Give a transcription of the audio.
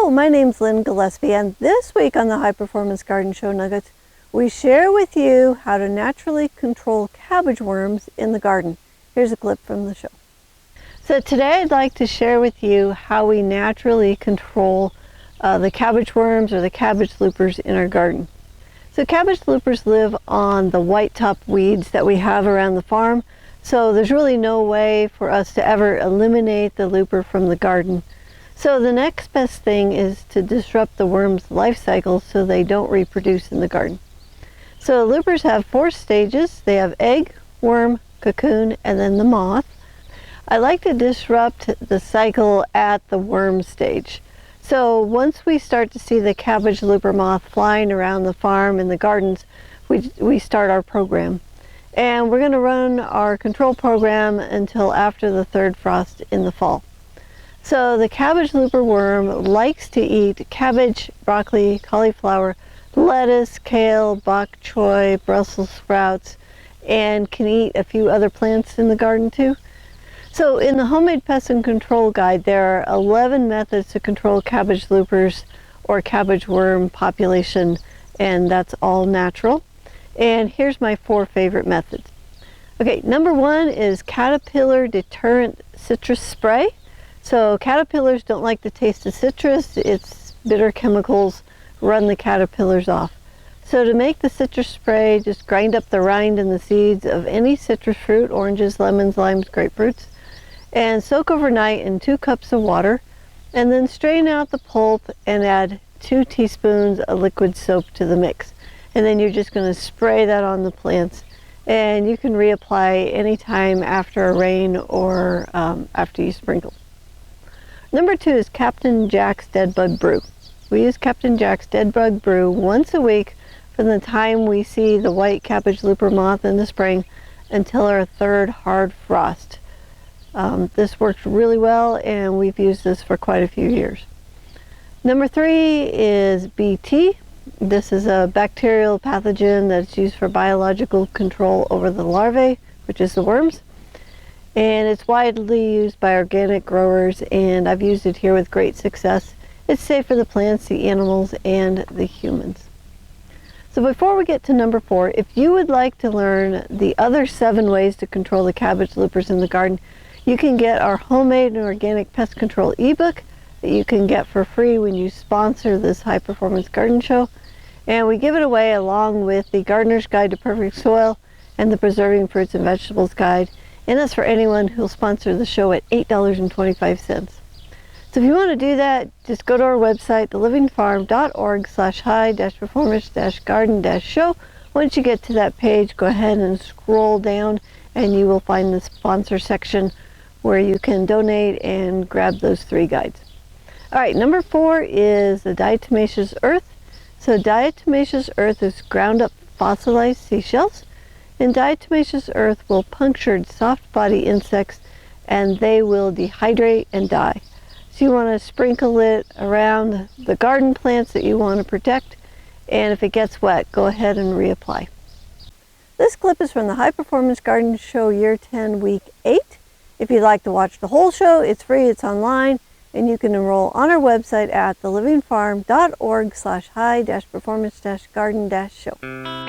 Hello, my name's Lynn Gillespie, and this week on the High Performance Garden Show Nuggets, we share with you how to naturally control cabbage worms in the garden. Here's a clip from the show. So today I'd like to share with you how we naturally control the cabbage worms or the cabbage loopers in our garden. So cabbage loopers live on the white top weeds that we have around the farm, so there's really no way for us to ever eliminate the looper from the garden. So the next best thing is to disrupt the worm's life cycle so they don't reproduce in the garden. So loopers have 4 stages. They have egg, worm, cocoon, and then the moth. I like to disrupt the cycle at the worm stage. So once we start to see the cabbage looper moth flying around the farm and the gardens, we start our program. And we're going to run our control program until after the 3rd frost in the fall. So the cabbage looper worm likes to eat cabbage, broccoli, cauliflower, lettuce, kale, bok choy, Brussels sprouts, and can eat a few other plants in the garden too. So in the Homemade Pest Control Guide, there are 11 methods to control cabbage loopers or cabbage worm population, and that's all natural. And here's my 4 favorite methods. Okay, number 1 is caterpillar deterrent citrus spray. So caterpillars don't like the taste of citrus. Its bitter chemicals run the caterpillars off. So to make the citrus spray, just grind up the rind and the seeds of any citrus fruit, oranges, lemons, limes, grapefruits, and soak overnight in 2 cups of water, and then strain out the pulp and add 2 teaspoons of liquid soap to the mix. And then you're just going to spray that on the plants, and you can reapply anytime after a rain or after you sprinkle. Number 2 is Captain Jack's Dead Bug Brew. We use Captain Jack's Dead Bug Brew once a week from the time we see the white cabbage looper moth in the spring until our 3rd hard frost. This works really well, and we've used this for quite a few years. Number 3 is BT. This is a bacterial pathogen that's used for biological control over the larvae, which is the worms. And it's widely used by organic growers, and I've used it here with great success. It's safe for the plants, the animals, and the humans. So before we get to number 4, if you would like to learn the other 7 ways to control the cabbage loopers in the garden, you can get our Homemade Organic Pest Control ebook that you can get for free when you sponsor this High Performance Garden Show. And we give it away along with the Gardener's Guide to Perfect Soil and the Preserving Fruits and Vegetables Guide. And that's for anyone who'll sponsor the show at $8.25. So if you want to do that, just go to our website, thelivingfarm.org/high-performance-garden-show. Once you get to that page, go ahead and scroll down, and you will find the sponsor section where you can donate and grab those 3 guides. All right, number 4 is the diatomaceous earth. So diatomaceous earth is ground up fossilized seashells, and diatomaceous earth will puncture soft body insects, and they will dehydrate and die. So you want to sprinkle it around the garden plants that you want to protect, and if it gets wet, go ahead and reapply. This clip is from the High Performance Garden Show Year 10, Week 8. If you'd like to watch the whole show, it's free, it's online, and you can enroll on our website at thelivingfarm.org/high-performance-garden-show.